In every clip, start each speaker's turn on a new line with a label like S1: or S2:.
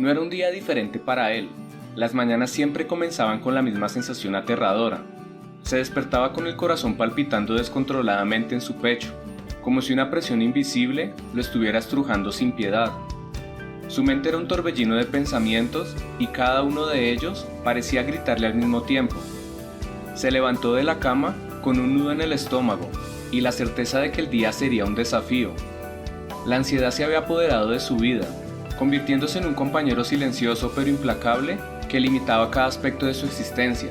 S1: No era un día diferente para él. Las mañanas siempre comenzaban con la misma sensación aterradora. Se despertaba con el corazón palpitando descontroladamente en su pecho, como si una presión invisible lo estuviera estrujando sin piedad. Su mente era un torbellino de pensamientos y cada uno de ellos parecía gritarle al mismo tiempo. Se levantó de la cama con un nudo en el estómago y la certeza de que el día sería un desafío. La ansiedad se había apoderado de su vida, convirtiéndose en un compañero silencioso pero implacable que limitaba cada aspecto de su existencia.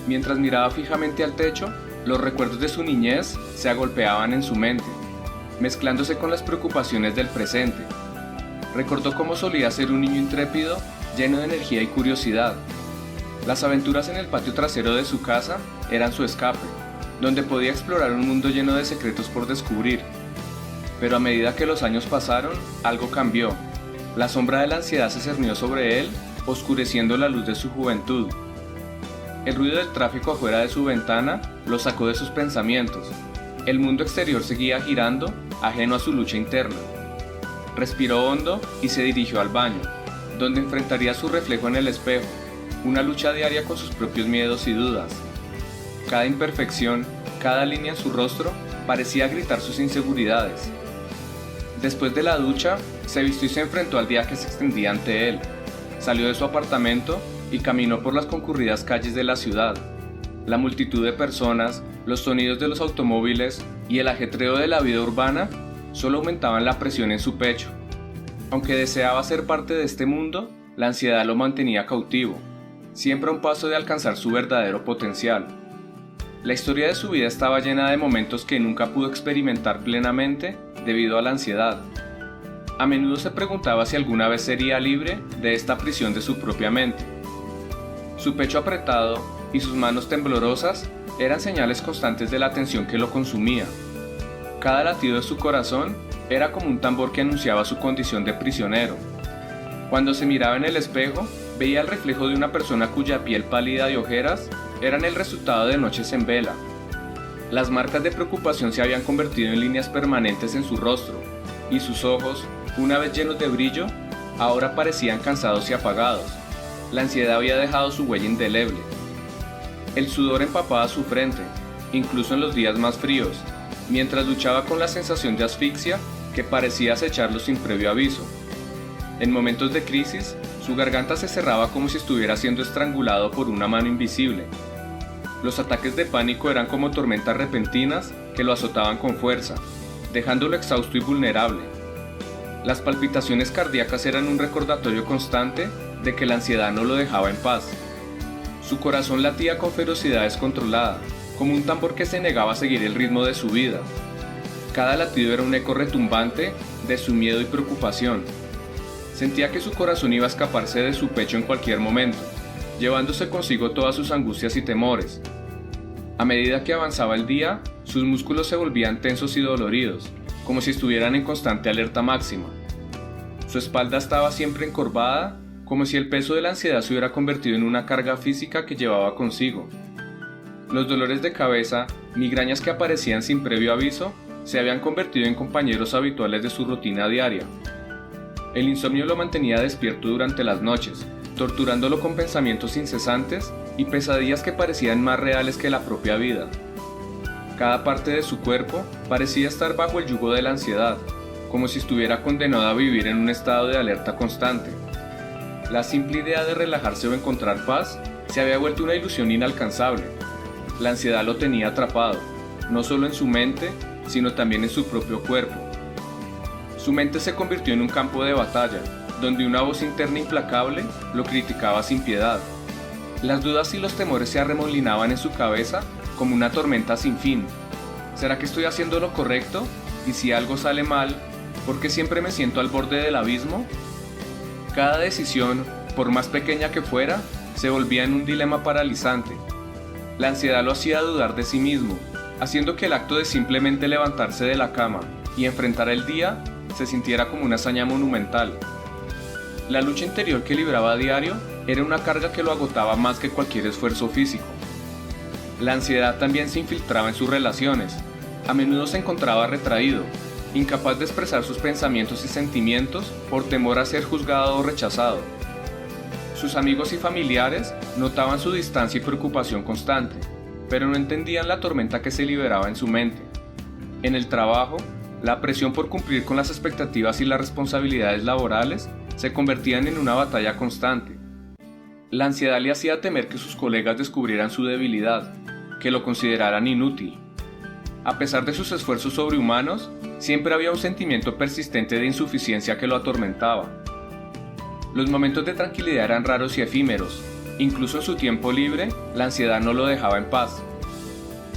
S1: Mientras miraba fijamente al techo, los recuerdos de su niñez se agolpeaban en su mente, mezclándose con las preocupaciones del presente. Recordó cómo solía ser un niño intrépido, lleno de energía y curiosidad. Las aventuras en el patio trasero de su casa eran su escape, donde podía explorar un mundo lleno de secretos por descubrir. Pero a medida que los años pasaron, algo cambió. La sombra de la ansiedad se cernió sobre él, oscureciendo la luz de su juventud. El ruido del tráfico afuera de su ventana lo sacó de sus pensamientos. El mundo exterior seguía girando, ajeno a su lucha interna. Respiró hondo y se dirigió al baño, donde enfrentaría su reflejo en el espejo, una lucha diaria con sus propios miedos y dudas. Cada imperfección, cada línea en su rostro, parecía gritar sus inseguridades. Después de la ducha, se vistió y se enfrentó al día que se extendía ante él. Salió de su apartamento y caminó por las concurridas calles de la ciudad. La multitud de personas, los sonidos de los automóviles y el ajetreo de la vida urbana solo aumentaban la presión en su pecho. Aunque deseaba ser parte de este mundo, la ansiedad lo mantenía cautivo, siempre a un paso de alcanzar su verdadero potencial. La historia de su vida estaba llena de momentos que nunca pudo experimentar plenamente debido a la ansiedad. A menudo se preguntaba si alguna vez sería libre de esta prisión de su propia mente. Su pecho apretado y sus manos temblorosas eran señales constantes de la tensión que lo consumía. Cada latido de su corazón era como un tambor que anunciaba su condición de prisionero. Cuando se miraba en el espejo, veía el reflejo de una persona cuya piel pálida y ojeras eran el resultado de noches en vela. Las marcas de preocupación se habían convertido en líneas permanentes en su rostro, y sus ojos, una vez llenos de brillo, ahora parecían cansados y apagados. La ansiedad había dejado su huella indeleble. El sudor empapaba su frente, incluso en los días más fríos, mientras luchaba con la sensación de asfixia que parecía acecharlo sin previo aviso. En momentos de crisis, su garganta se cerraba como si estuviera siendo estrangulado por una mano invisible. Los ataques de pánico eran como tormentas repentinas que lo azotaban con fuerza, dejándolo exhausto y vulnerable. Las palpitaciones cardíacas eran un recordatorio constante de que la ansiedad no lo dejaba en paz. Su corazón latía con ferocidad descontrolada, como un tambor que se negaba a seguir el ritmo de su vida. Cada latido era un eco retumbante de su miedo y preocupación. Sentía que su corazón iba a escaparse de su pecho en cualquier momento, llevándose consigo todas sus angustias y temores. A medida que avanzaba el día, sus músculos se volvían tensos y doloridos, como si estuvieran en constante alerta máxima. Su espalda estaba siempre encorvada, como si el peso de la ansiedad se hubiera convertido en una carga física que llevaba consigo. Los dolores de cabeza, migrañas que aparecían sin previo aviso, se habían convertido en compañeros habituales de su rutina diaria. El insomnio lo mantenía despierto durante las noches, torturándolo con pensamientos incesantes y pesadillas que parecían más reales que la propia vida. Cada parte de su cuerpo parecía estar bajo el yugo de la ansiedad, como si estuviera condenado a vivir en un estado de alerta constante. La simple idea de relajarse o encontrar paz se había vuelto una ilusión inalcanzable. La ansiedad lo tenía atrapado, no solo en su mente, sino también en su propio cuerpo. Su mente se convirtió en un campo de batalla, donde una voz interna implacable lo criticaba sin piedad. Las dudas y los temores se arremolinaban en su cabeza como una tormenta sin fin. ¿Será que estoy haciendo lo correcto? ¿Y si algo sale mal, por qué siempre me siento al borde del abismo? Cada decisión, por más pequeña que fuera, se volvía en un dilema paralizante. La ansiedad lo hacía dudar de sí mismo, haciendo que el acto de simplemente levantarse de la cama y enfrentar el día se sintiera como una hazaña monumental. La lucha interior que libraba a diario era una carga que lo agotaba más que cualquier esfuerzo físico. La ansiedad también se infiltraba en sus relaciones. A menudo se encontraba retraído, incapaz de expresar sus pensamientos y sentimientos por temor a ser juzgado o rechazado. Sus amigos y familiares notaban su distancia y preocupación constante, pero no entendían la tormenta que se liberaba en su mente. En el trabajo, la presión por cumplir con las expectativas y las responsabilidades laborales se convertían en una batalla constante. La ansiedad le hacía temer que sus colegas descubrieran su debilidad, que lo consideraran inútil. A pesar de sus esfuerzos sobrehumanos, siempre había un sentimiento persistente de insuficiencia que lo atormentaba. Los momentos de tranquilidad eran raros y efímeros. Incluso en su tiempo libre, la ansiedad no lo dejaba en paz.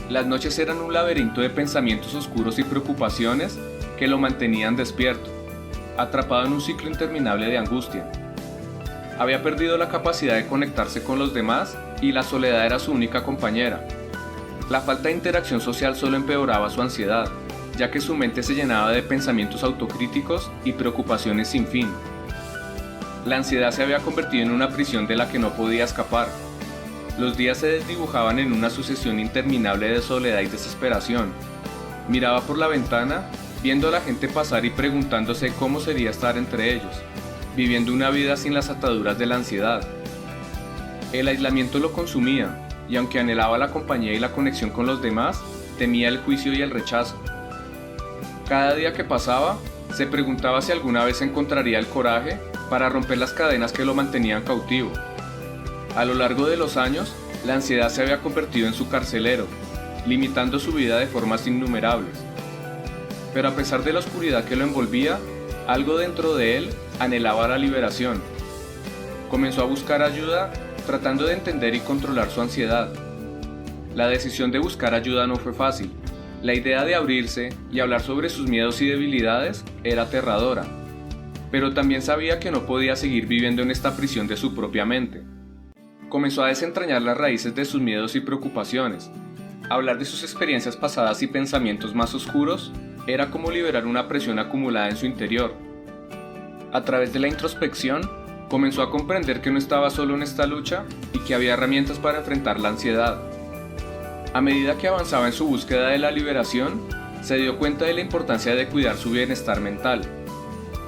S1: Las noches eran un laberinto de pensamientos oscuros y preocupaciones que lo mantenían despierto, atrapado en un ciclo interminable de angustia. Había perdido la capacidad de conectarse con los demás y la soledad era su única compañera. La falta de interacción social solo empeoraba su ansiedad, ya que su mente se llenaba de pensamientos autocríticos y preocupaciones sin fin. La ansiedad se había convertido en una prisión de la que no podía escapar. Los días se desdibujaban en una sucesión interminable de soledad y desesperación. Miraba por la ventana, viendo a la gente pasar y preguntándose cómo sería estar entre ellos, viviendo una vida sin las ataduras de la ansiedad. El aislamiento lo consumía, y aunque anhelaba la compañía y la conexión con los demás, temía el juicio y el rechazo. Cada día que pasaba, se preguntaba si alguna vez encontraría el coraje para romper las cadenas que lo mantenían cautivo. A lo largo de los años, la ansiedad se había convertido en su carcelero, limitando su vida de formas innumerables. Pero a pesar de la oscuridad que lo envolvía, algo dentro de él anhelaba la liberación. Comenzó a buscar ayuda, tratando de entender y controlar su ansiedad. La decisión de buscar ayuda no fue fácil. La idea de abrirse y hablar sobre sus miedos y debilidades era aterradora, pero también sabía que no podía seguir viviendo en esta prisión de su propia mente. Comenzó a desentrañar las raíces de sus miedos y preocupaciones. Hablar de sus experiencias pasadas y pensamientos más oscuros era como liberar una presión acumulada en su interior. A través de la introspección, comenzó a comprender que no estaba solo en esta lucha y que había herramientas para enfrentar la ansiedad. A medida que avanzaba en su búsqueda de la liberación, se dio cuenta de la importancia de cuidar su bienestar mental.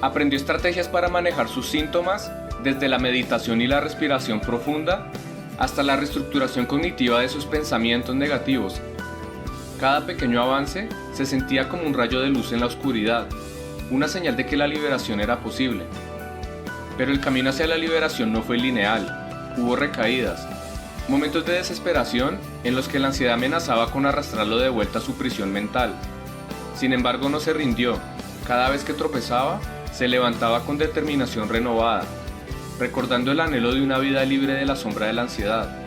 S1: Aprendió estrategias para manejar sus síntomas, desde la meditación y la respiración profunda, hasta la reestructuración cognitiva de sus pensamientos negativos. Cada pequeño avance se sentía como un rayo de luz en la oscuridad, una señal de que la liberación era posible. Pero el camino hacia la liberación no fue lineal, hubo recaídas, momentos de desesperación en los que la ansiedad amenazaba con arrastrarlo de vuelta a su prisión mental. Sin embargo, no se rindió. Cada vez que tropezaba, se levantaba con determinación renovada, recordando el anhelo de una vida libre de la sombra de la ansiedad.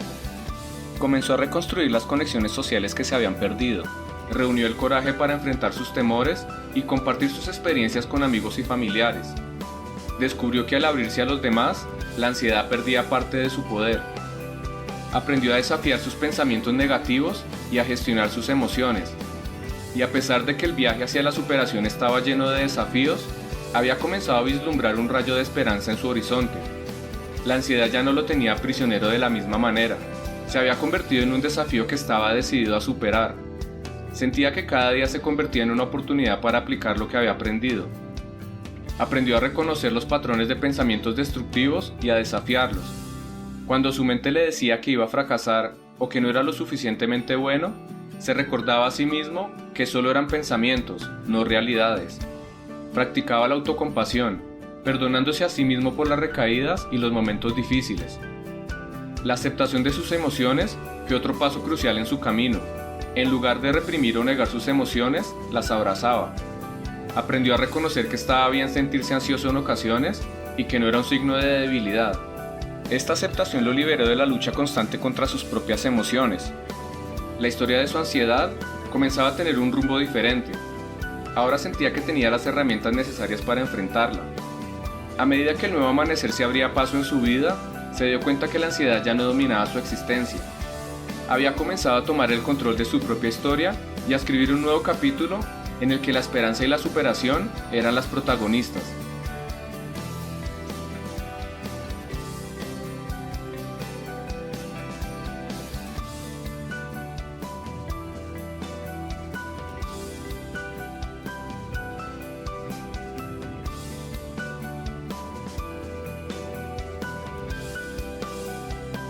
S1: Comenzó a reconstruir las conexiones sociales que se habían perdido, reunió el coraje para enfrentar sus temores y compartir sus experiencias con amigos y familiares. Descubrió que al abrirse a los demás, la ansiedad perdía parte de su poder. Aprendió a desafiar sus pensamientos negativos y a gestionar sus emociones. Y a pesar de que el viaje hacia la superación estaba lleno de desafíos, había comenzado a vislumbrar un rayo de esperanza en su horizonte. La ansiedad ya no lo tenía prisionero de la misma manera. Se había convertido en un desafío que estaba decidido a superar. Sentía que cada día se convertía en una oportunidad para aplicar lo que había aprendido. Aprendió a reconocer los patrones de pensamientos destructivos y a desafiarlos. Cuando su mente le decía que iba a fracasar o que no era lo suficientemente bueno, se recordaba a sí mismo que solo eran pensamientos, no realidades. Practicaba la autocompasión, perdonándose a sí mismo por las recaídas y los momentos difíciles. La aceptación de sus emociones fue otro paso crucial en su camino. En lugar de reprimir o negar sus emociones, las abrazaba. Aprendió a reconocer que estaba bien sentirse ansioso en ocasiones y que no era un signo de debilidad. Esta aceptación lo liberó de la lucha constante contra sus propias emociones. La historia de su ansiedad comenzaba a tener un rumbo diferente. Ahora sentía que tenía las herramientas necesarias para enfrentarla. A medida que el nuevo amanecer se abría paso en su vida, se dio cuenta que la ansiedad ya no dominaba su existencia. Había comenzado a tomar el control de su propia historia y a escribir un nuevo capítulo en el que la esperanza y la superación eran las protagonistas.